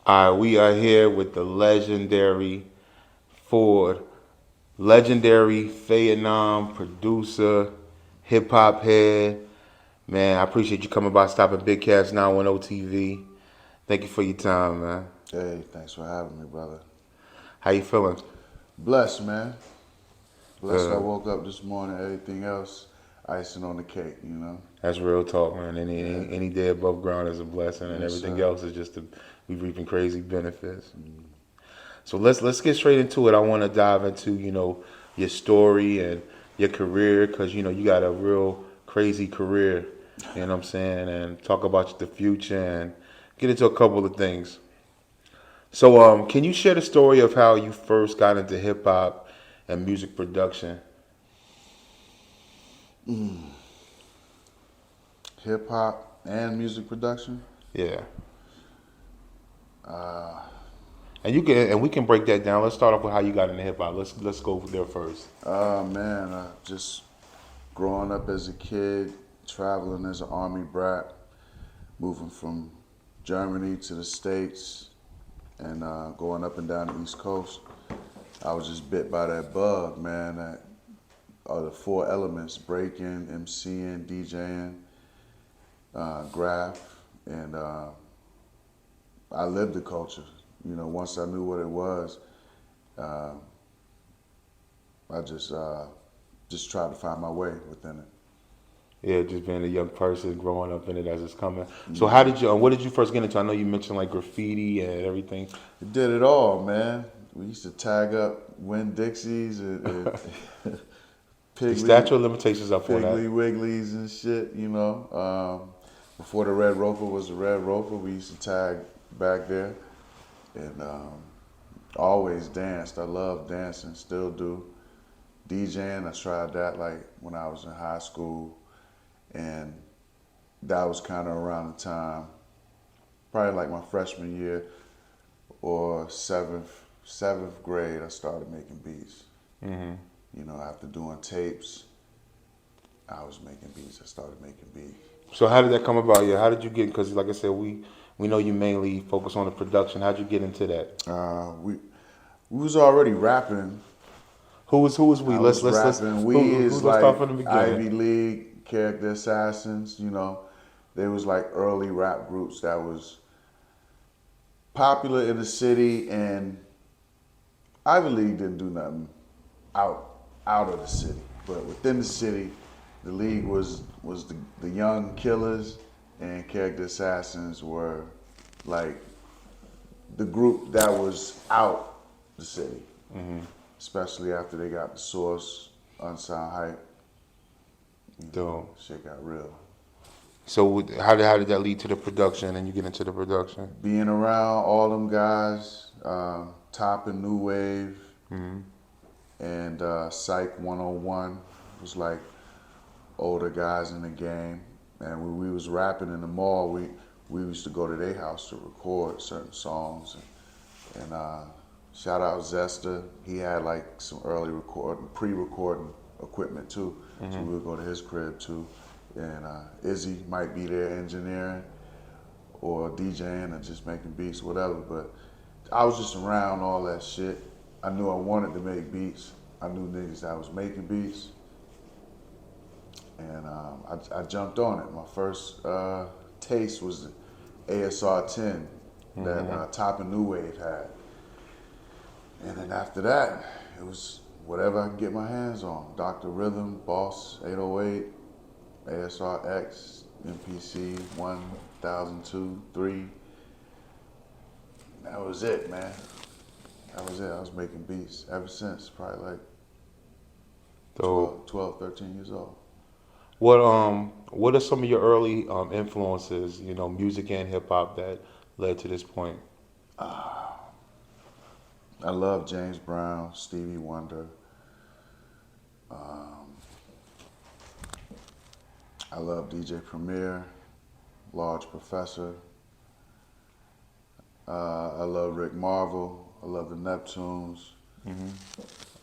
We are here with the legendary Ford, legendary Fayettenam producer, hip hop head. Man, I appreciate you coming by, stopping Big Cats 910 TV. Thank you for your time, man. Hey, thanks for having me, brother. How you feeling? Blessed, man. Blessed I Good. woke up this morning. Everything else, icing on the cake. That's real talk, man. Any, Yeah. any any day above ground is a blessing, and Yes, everything sir. else is just we reaping crazy benefits. So let's get straight into it. I want to dive into your story and your career because you got a real crazy career. You know what I'm saying, and talk about the future and get into a couple of things. So can you share the story of how you first got into hip hop and music production? Hip hop and music production. Yeah, Uh, and we can break that down. Let's start off with how you got into hip hop. Let's go there first. man, just growing up as a kid, traveling as an army brat, moving from Germany to the States, and going up and down the East Coast. I was just bit by that bug, man. That are the four elements: breaking, MCing, DJing, graph, and I lived the culture. Once I knew what it was, uh, I just tried to find my way within it. Yeah, just being a young person growing up in it as it's coming. So how hmm did you? What did you first get into? I know you mentioned like graffiti and everything. It did it all, man. We used to tag up Win Dixies and The Piggly, statute of limitations up on that. Piggly Wigglies and shit. Before the Red Rover was the Red Rover, we used to tag back there and always danced. I love dancing, still do. DJing, I tried that like when I was in high school, and that was kind of around the time, probably like my freshman year or seventh grade. I started making beats. After doing tapes, I was making beats. I started making beats. So how did that come about? Yeah, how did you get? Because like I said, we know you mainly focus on the production. How'd you get into that? We was already rapping. Who was we? I Let's was let's let's rapping. We is let's start like from the beginning. Ivy League, Character Assassins. There was like early rap groups that was popular in the city, and Ivy League didn't do nothing out of the city, but within the city, the league was the young killers, and Character Assassins were like the group that was out the city, especially after they got the Source, Unsound Hype. So Shit got real. so how did that lead to the production? And you get into the production. Being around all them guys, Top and New Wave, and Psych 101 was like older guys in the game. And when we was rapping in the mall, we used to go to their house to record certain songs. And shout out Zesta. He had like some early recording, pre-recording equipment too. So we would go to his crib too. And Izzy might be there engineering or DJing or just making beats, whatever. But I was just around all that shit. I knew I wanted to make beats. I knew niggas that was making beats. And I jumped on it. My first taste was the ASR 10 that Top and New Wave had. And then after that, it was whatever I could get my hands on. Dr. Rhythm, Boss 808, ASR X, MPC 1002, 3. That was it, man. That was it. I was making beats ever since, probably like So 13 years old. what are some of your early influences? Music and hip hop that led to this point. I love James Brown, Stevie Wonder. Um, I love DJ Premier, Large Professor. I love Rick Marvel. I love the Neptunes.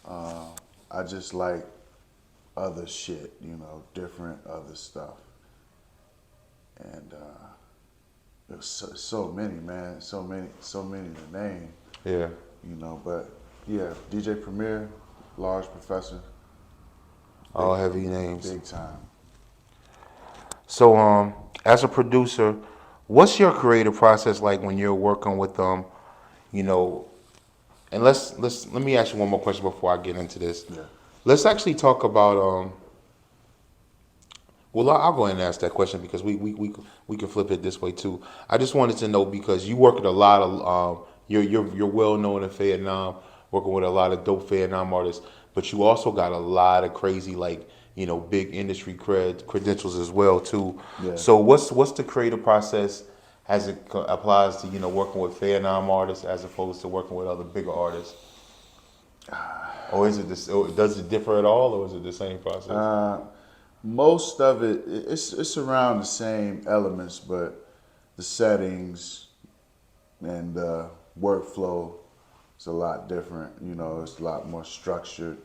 Uh, I just like other shit, different other stuff. And it was so many, man, so many to name, Yeah. you know. But yeah, DJ Premier, Large Professor, big, All heavy names. big time. So, as a producer, what's your creative process like when you're working with you know, and let me ask you one more question before I get into this. Yeah. Let's actually talk about well, I'll go ahead and ask that question because we can flip it this way too. I just wanted to know because you work with a lot of you're well known in Vietnam, working with a lot of dope Vietnam artists, but you also got a lot of crazy like big industry credentials as well too. Yeah. So what's the creative process as it applies to working with Vietnam artists as opposed to working with other bigger artists? Or is it this? Or does it differ at all, or is it the same process? Uh, Most of it's around the same elements, but the settings and the workflow is a lot different. You know, it's a lot more structured,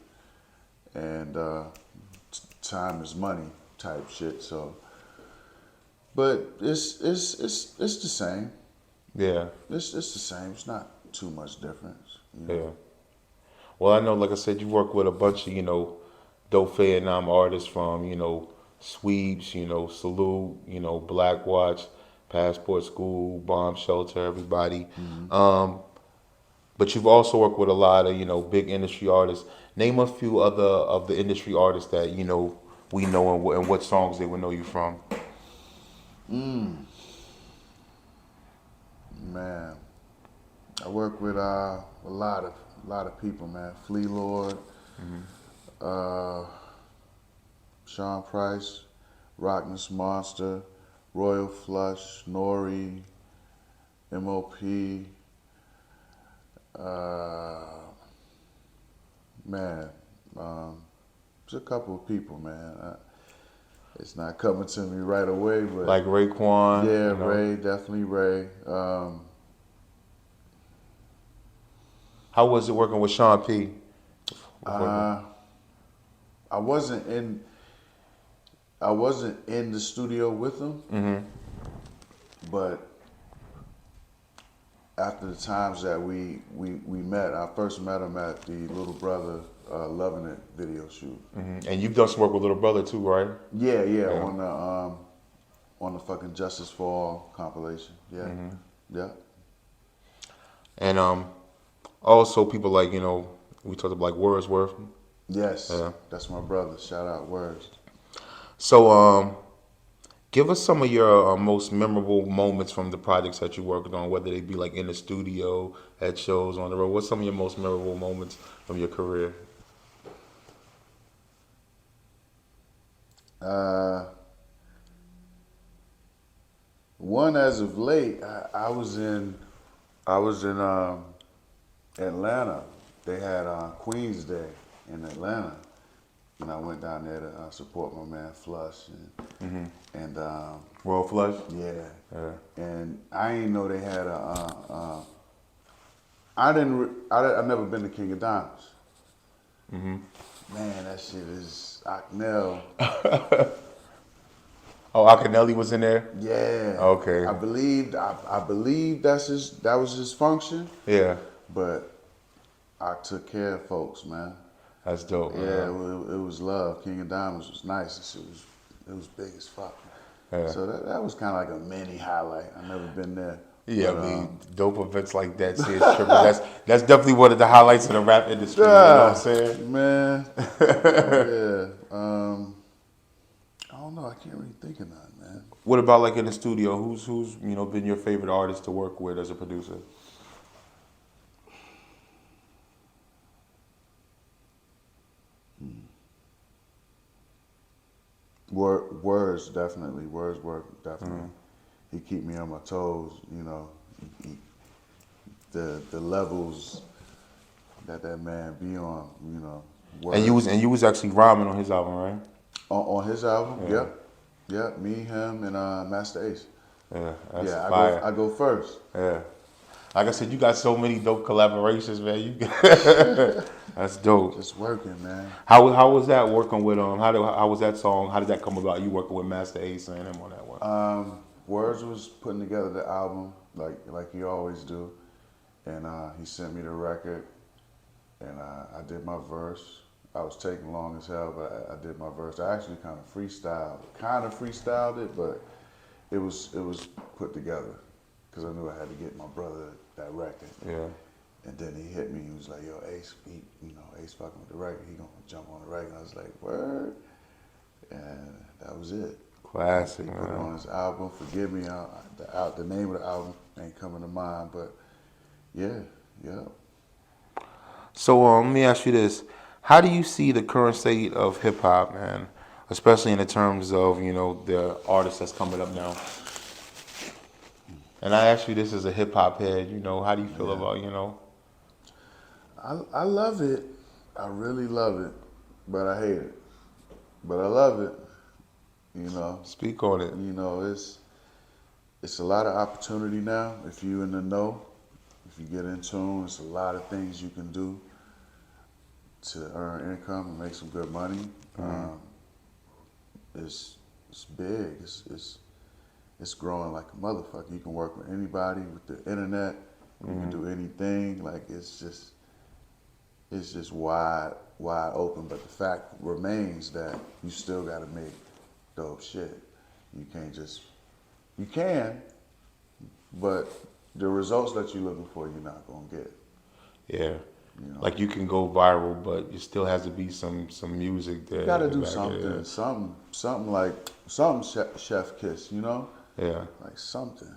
and time is money type shit. So, but it's the same. Yeah, It's the same. It's not too much difference. You know. yeah. Well, I know, like I said, you work with a bunch of, dope Vietnam artists from, Sweeps, Salute, Black Watch, Passport School, Bomb Shelter, everybody. Mhm. But you've also worked with a lot of, big industry artists. Name a few other of the industry artists that, we know and what songs they would know you from. Mm, man, I work with a lot of people, man. Flea Lord, uh, Sean Price, Rockness Monster, Royal Flush, Nori, MOP, uh, man, there's a couple of people, man. It's not coming to me right away, but Like Raekwon, yeah, Ray, definitely Ray. How was it working with Sean P? Before that? Uh, I wasn't in I wasn't in the studio with him, but after the times that we met, I first met him at the Little Brother Loving It video shoot. And you've done some work with Little Brother too, right? Yeah, yeah, Yeah. on the fucking Justice for All compilation. Yeah, yeah. And also people like we talked about like Wordsworth. Yes, Yeah. that's my brother. Shout out Words. So give us some of your most memorable moments from the projects that you worked on, whether they be like in the studio, at shows, on the road. What's some of your most memorable moments from your career? Uh, One as of late, I was in Atlanta. They had Queen's Day in Atlanta, and I went down there to support my man Flush and Royal Flush. yeah, Yeah. and I didn't know they had I didn't. I never been to King of Diamonds. Man, that shit is Ocknell. Oh, Akinelli was in there. Yeah. Okay. I believe that was his function, Yeah, but I took care of folks, man. that's dope, Yeah, man. it was love. King of Diamonds was nice. It was big as fuck. Yeah. So that was kind of like a mini highlight. I never been there. Yeah, But, I mean, dope events like that, see, it's tripping. That's definitely one of the highlights of the rap industry. You know what I'm saying? man. Yeah. I don't know. I can't really think of nothing, man. What about like in the studio? Who's been your favorite artist to work with as a producer? Words definitely. Words definitely. He keep me on my toes. You know, he, the levels that man be on. You know, And words you was actually rhyming on his album, right? on his album. Yeah. Yep. Me, him, and Master Ace. Yeah, that's Yeah, fire. I go first. Yeah. Like I said, you got so many dope collaborations, man. That's dope. Just working, man. How was that working with how was that song? How did that come about? You working with Master Ace and him on that one? Words was putting together the album like he always do, and he sent me the record, and I did my verse. I was taking long as hell, but I did my verse. I actually kind of freestyled it, but it was put together because I knew I had to get my brother that record. Yeah. And then he hit me. He was like, "Yo, Ace, Ace fucking with the record. He gonna jump on the record." I was like, "Word," and that was it. Classic, He put it man. on his album. Forgive me, the name of the album ain't coming to mind, but yeah. So let me ask you this: how do you see the current state of hip hop, man? Especially in the terms of the artists that's coming up now. And I ask you this as a hip hop head. How do you feel Yeah. about? I love it. I really love it, but I hate it. But I love it. You know, Speak on it. it's a lot of opportunity now. If you in the know, if you get in tune, it's a lot of things you can do to earn income and make some good money. It's big. It's growing like a motherfucker. You can work with anybody with the internet. You can do anything. Like it's just wide open. But the fact remains that you still got to make dope shit. You can't just you can, but the results that you're looking for, you're not gonna get. Yeah. You know, Like you can go viral, but it still has to be some music there. you got to to do back it something, up. something like something chef kiss. You know, Yeah. like something.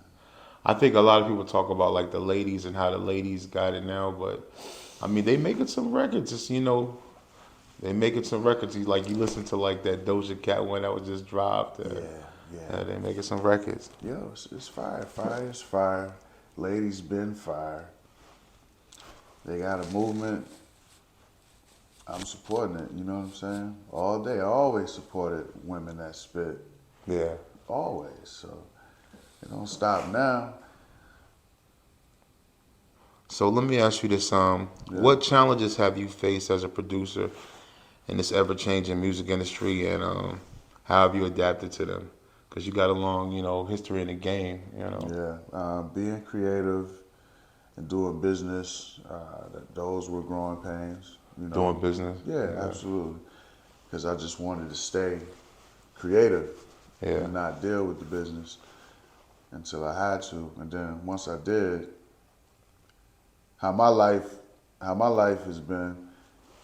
I think a lot of people talk about like the ladies and how the ladies got it now, but I mean they making some records. They making some records. Like you listen to like that Doja Cat one that was just dropped. Yeah. They making some records. Yo, it's fire. Fire is fire. Ladies been fire. They got a movement. I'm supporting it. You know what I'm saying? All day. I always supported women that spit. Yeah. Always. So it don't stop now. So let me ask you this: Yeah. what challenges have you faced as a producer in this ever-changing music industry, and how have you adapted to them? Because you got a long, history in the game. Yeah. Being creative and doing business, those were growing pains. You Doing know. business. Yeah, absolutely. Because I just wanted to stay creative Yeah. and not deal with the business until I had to. And then once I did, how my life has been,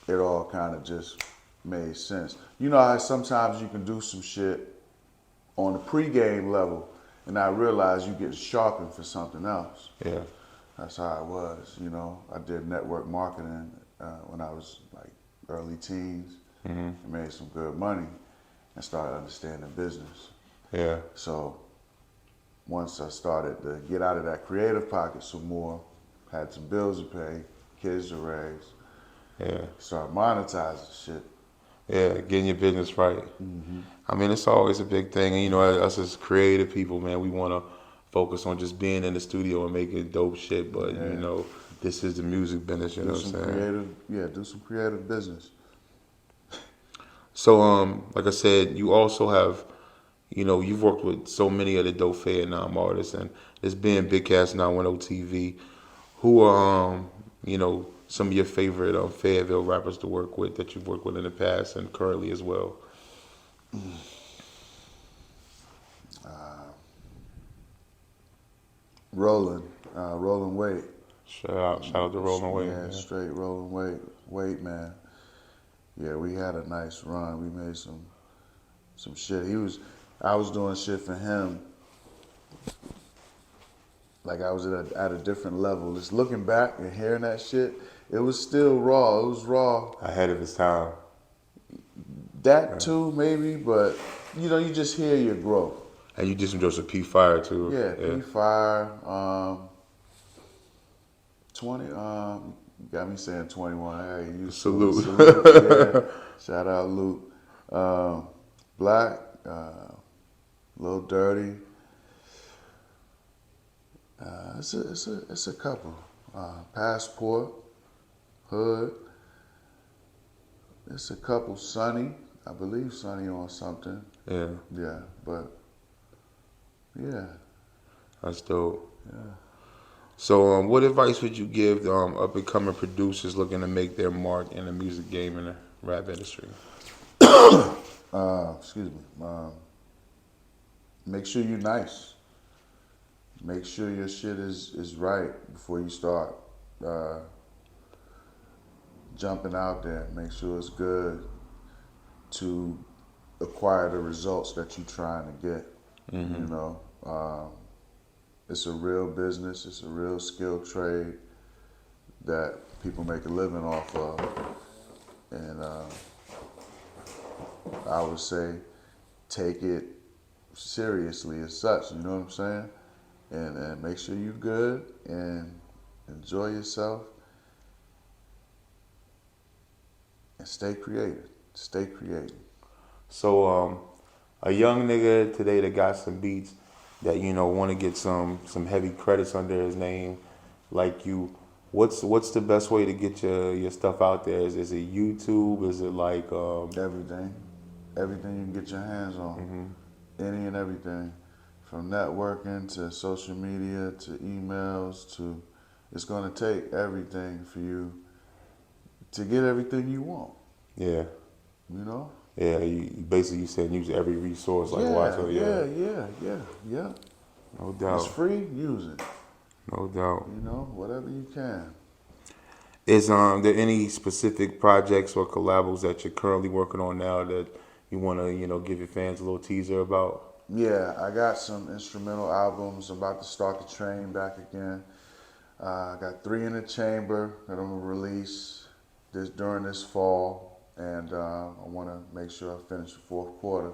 it all kind of just made sense. You know how sometimes you can do some shit on the pregame level and I realize you get sharpened for something else. Yeah. That's how it was. You know, I did network marketing when I was like early teens and made some good money and started understanding business. Yeah. So once I started to get out of that creative pocket some more, had some bills to pay, kids to raise, Yeah. started monetizing shit. Yeah. Getting your business right. I mean, it's always a big thing. And, us as creative people, man, we want to focus on just being in the studio and making dope shit. But, Yeah. this is the music business, you know what I'm saying? Do some creative business. So, like I said, you also have, you've worked with so many of the dope Fayettenam artists, and this being Big Cast 910 TV, who are, some of your favorite Fayetteville rappers to work with that you've worked with in the past and currently as well? Rolling weight. Shout out to Rolling Wayne. Yeah, Yeah. straight rolling weight, man. Yeah, we had a nice run. We made some shit. I was doing shit for him. Like I was at a different level. Just looking back and hearing that shit, it was still raw. It was raw. Ahead of his time. That too, maybe, but you just hear your growth. And you did some Joseph P. Fire too. Yeah, Yeah. P Fire, 20. Got me saying 21. Hey, you Salute. Yeah, shout out Luke. Black, Lil Dirty. It's a couple. Passport, Hood. It's a couple. Sonny, I believe Sonny on something. Yeah. Yeah, but Yeah. That's dope. Yeah. So, what advice would you give up and coming producers looking to make their mark in the music game and the rap industry? Excuse me. Make sure you're nice. Make sure your shit is right before you start uh, jumping out there. Make sure it's good to acquire the results that you're trying to get. You know, it's a real business. It's a real skilled trade that people make a living off of, and I would say take it seriously as such. You know what I'm saying? And make sure you're good and enjoy yourself and stay creative. Stay creative. So, a young nigga today that got some beats that want to get some heavy credits under his name, like you. What's the best way to get your stuff out there? Is it YouTube? Is it like Everything, everything you can get your hands on, any and everything, from networking to social media to emails to, it's gonna take everything for you to get everything you want. yeah, You know? yeah? You said use every resource. Like why? Yeah, So yeah, yeah, yeah. no It's doubt, free, use it. no doubt. You know, whatever you can. Is there any specific projects or collabs that you're currently working on now that you want to give your fans a little teaser about? Yeah, I got some instrumental albums. I'm about to start the train back again. I got 3 in the chamber that I'm gonna release during this fall, and I want to make sure I finish the fourth quarter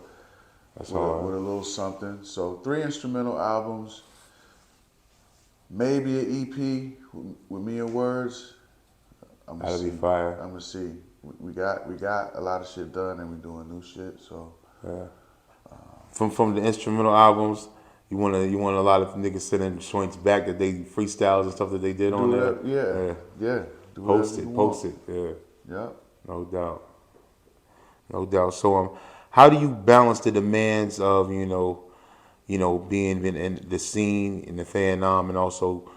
That's with hard. with a little something. So 3 instrumental albums, maybe an EP with me and words. I'm gonna That'll be see. fire. I'm gonna see. We got a lot of shit done, and we doing new shit. So Yeah. From the instrumental albums, you want a lot of niggas sending joints back that they freestyles and stuff that they did do on there. whatever. Yeah, Yeah. yeah. Do whatever you want. Post it. Yeah. Yep. No doubt. No doubt. So how do you balance the demands of being in the scene in the Fayettenam and also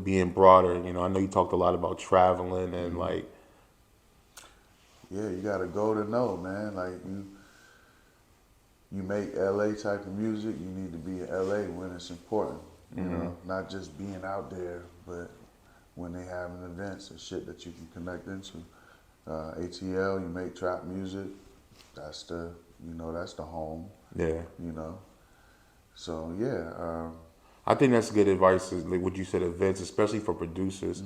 being broader? I know you talked a lot about traveling and like Yeah, you gotta go to know, man. Like you make LA type of music, you need to be in LA when it's important. You know, not just being out there, but when they having events and shit that you can connect into. ATL, you make trap music. That's that's the home. yeah. You know, so yeah, I think that's good advice. Is like what you said, events, especially for producers.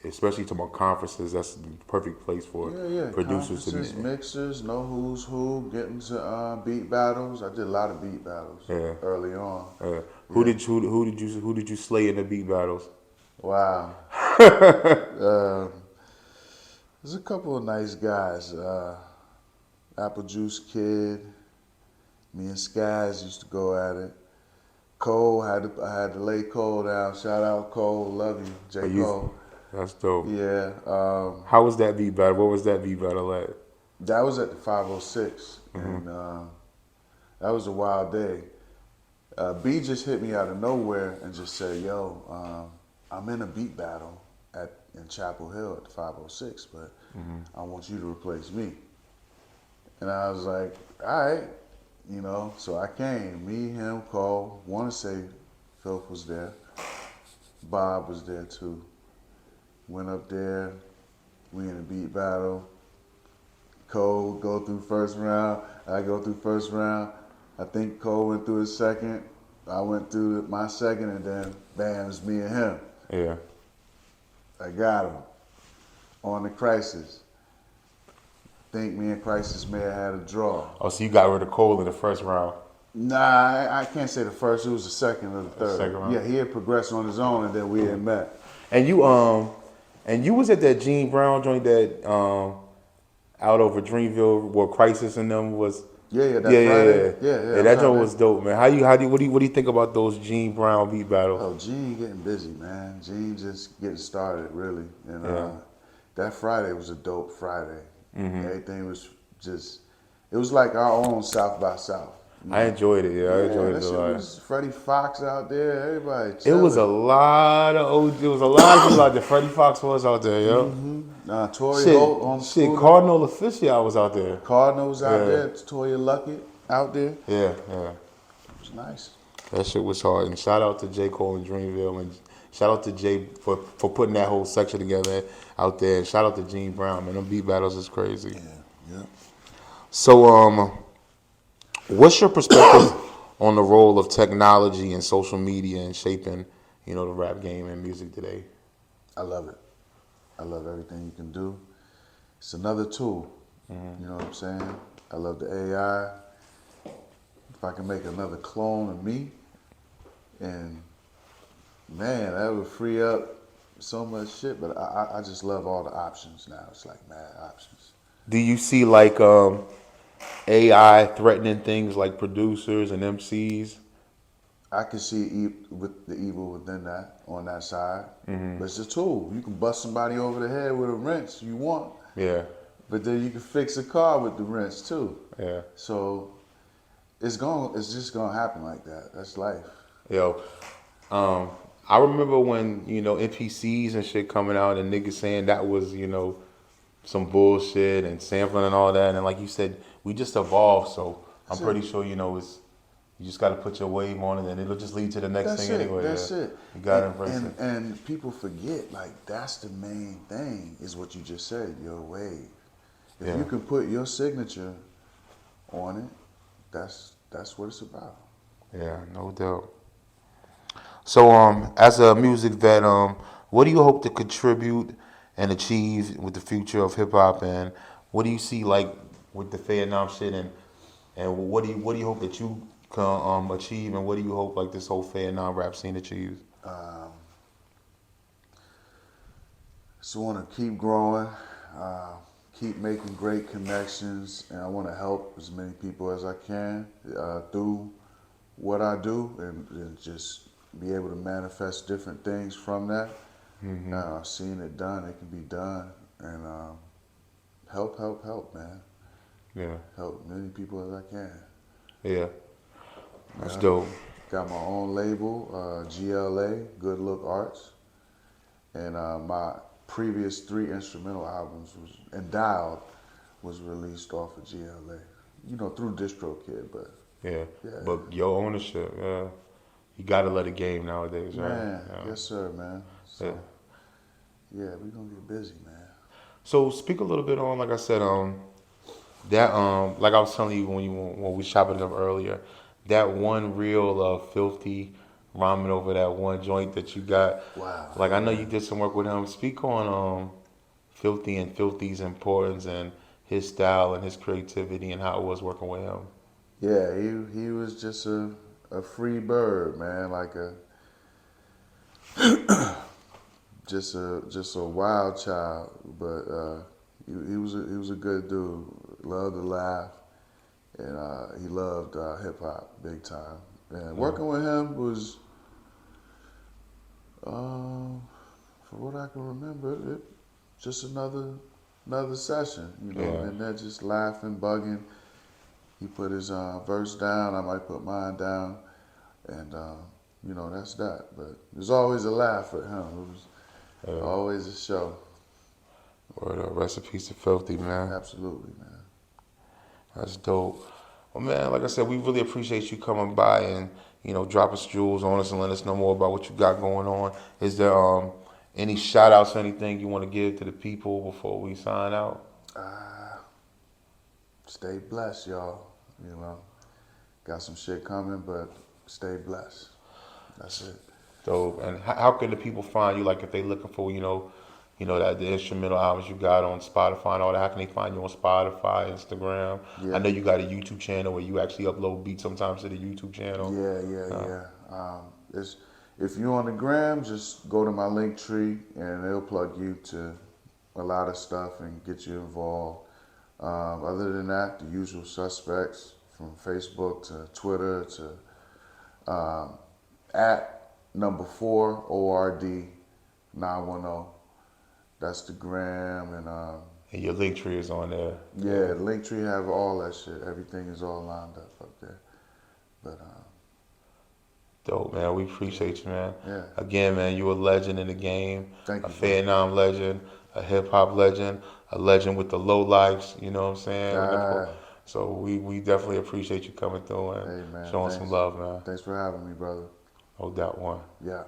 Especially to more conferences. That's the perfect place for yeah. producers to Conferences, be. mixers, know who's who, getting to beat battles. I did a lot of beat battles Yeah. early on. Who Yeah. did who did you slay in the beat battles? Wow. There's a couple of nice guys. Apple Juice Kid, me and Skies used to go at it. Cole I had to lay Cole down. Shout out Cole, love you, Are J you? Cole. That's dope. Yeah, How was that beat battle? What was that beat battle at? that was at the 506, and that was a wild day. B just hit me out of nowhere and just said, "Yo, I'm in a beat battle in Chapel Hill at the 506, but I want you to replace me." And I was like, "All right." So I came. Me, him, Cole. Want to say Philip was there. Bob was there too. Went up there. We in a beat battle. Cole go through first round. I go through first round. I think Cole went through his second. I went through my second, and then bam, it's me and him. Yeah. I got him on the Crisis. Think me and Crisis may have had a draw. Oh, so you got rid of Cole in the first round. Nah, I can't say the first. It was the second or the third. Second round. Yeah, he had progressed on his own, and then we had met. And you was at that Gene Brown joint that out over Dreamville where Crisis and them was. Yeah, that Friday. Yeah, That I joint was was dope, man. What do you think about those Gene Brown beat battles? Oh, Gene getting busy, man. Gene just getting started, really. And Yeah. that Friday was a dope Friday. Everything was just, it was like our own South by South. I enjoyed it. Yeah, I Yeah, enjoyed that it a shit lot. was Freddie Fox out there. Everybody It was a chilling. lot of it was a lot of people out there. Freddie Fox was out there, yo. Tory Shit, Holt on the shit. scooter. Cardinal Official was out there. Cardinals out Yeah, there. Toya Luckett out there. It yeah. was nice. That shit was hard. And shout out to J. Cole and Dreamville, and shout out to Jay for putting that whole section together out there. And shout out to Gene Brown, man. Them beat battles is crazy. Yeah, yeah. So, what's your perspective on the role of technology and social media in shaping, the rap game and music today? I love it. I love everything you can do. It's another tool. You know what I'm saying? I love the AI. If I can make another clone of me, and man, that would free up so much shit. But I just love all the options now. It's like mad options. Do you see like AI threatening things like producers and MCs? I can see with the evil within that on that side. But it's a tool. You can bust somebody over the head with a wrench you want, Yeah, but then you can fix a car with the wrench too. yeah. So it's just gonna happen like that. That's life. Yo, I remember when NPCs and shit coming out and niggas saying that was some bullshit and sampling and all that, and like you said, we just evolved. So I'm That's it. pretty sure it's you just got to put your wave on it, and it'll just lead to the next That's thing it. anyway. That's Yeah. it. You gotta embrace And it. and people forget like that's the main thing is what you just said. Your wave. If Yeah. you can put your signature on it, that's what it's about. Yeah, no doubt. So, as a music vet, what do you hope to contribute and achieve with the future of hip hop, and what do you see like with the Fayettenam shit, and what do you hope that you can achieve, and what do you hope like this whole Fayettenam rap scene achieves? So I want to keep growing, keep making great connections, and I want to help as many people as I can through what I do, and just be able to manifest different things from that. Seeing it done, it can be done, and help, man. Yeah, Help many people as I can. yeah, that's Yeah. dope. Got my own label, GLA, Good Look Arts, and my previous 3 instrumental albums was and Dialed was released off of GLA. Through DistroKid, but Yeah, yeah, but your ownership, yeah, you gotta let it game nowadays, right? man, yes sir, man. Yeah. So yeah, we gonna get busy, man. So speak a little bit on, like I said, that like I was telling you when we chopping it up earlier, that one reel of Filthy rhyming over that one joint that you got. Wow, Like I know yeah, you did some work with him. Speak on Filthy and Filthy's importance and his style and his creativity and how it was working with him. yeah. He was just a free bird, man. Like a just a wild child, but he was a good dude. Loved to laugh, and he loved hip hop big time. And Yeah, working with him was, um, for what I can remember, just another session, yeah, and then just laughing, bugging. He put his verse down, I might put mine down, and that's that. But there's always a laugh with him. It was yeah. always a show. Word up, recipes to Filthy, man. Absolutely, man. That's dope. Well, man, like I said, we really appreciate you coming by and dropping some jewels on us and letting us know more about what you got going on. Is there any shout outs or anything you want to give to the people before we sign out? Stay blessed, y'all. Got some shit coming, but stay blessed. That's it. Dope. And how can the people find you? Like if they looking for that the instrumental albums you got on Spotify and all that. How can they find you on Spotify, Instagram? I Yeah, know you got a YouTube channel where you actually upload beats sometimes to the YouTube channel. yeah. It's if you're on the gram, just go to my link tree and it'll plug you to a lot of stuff and get you involved. Other than that, the usual suspects from Facebook to Twitter to at number 4ORD910. That's the gram and And your link tree is on there. yeah, the link tree have all that shit. Everything is all lined up there. But Dope, man. We appreciate you, man. yeah, Again, man, you a legend in the game, thank a you, bro. Fayettenam legend, a hip hop legend, a legend with the low lives. You know what I'm saying? Ah, So we definitely appreciate you coming through and hey man, showing some thanks. love, man. Thanks for having me, brother. No doubt, one. Yeah.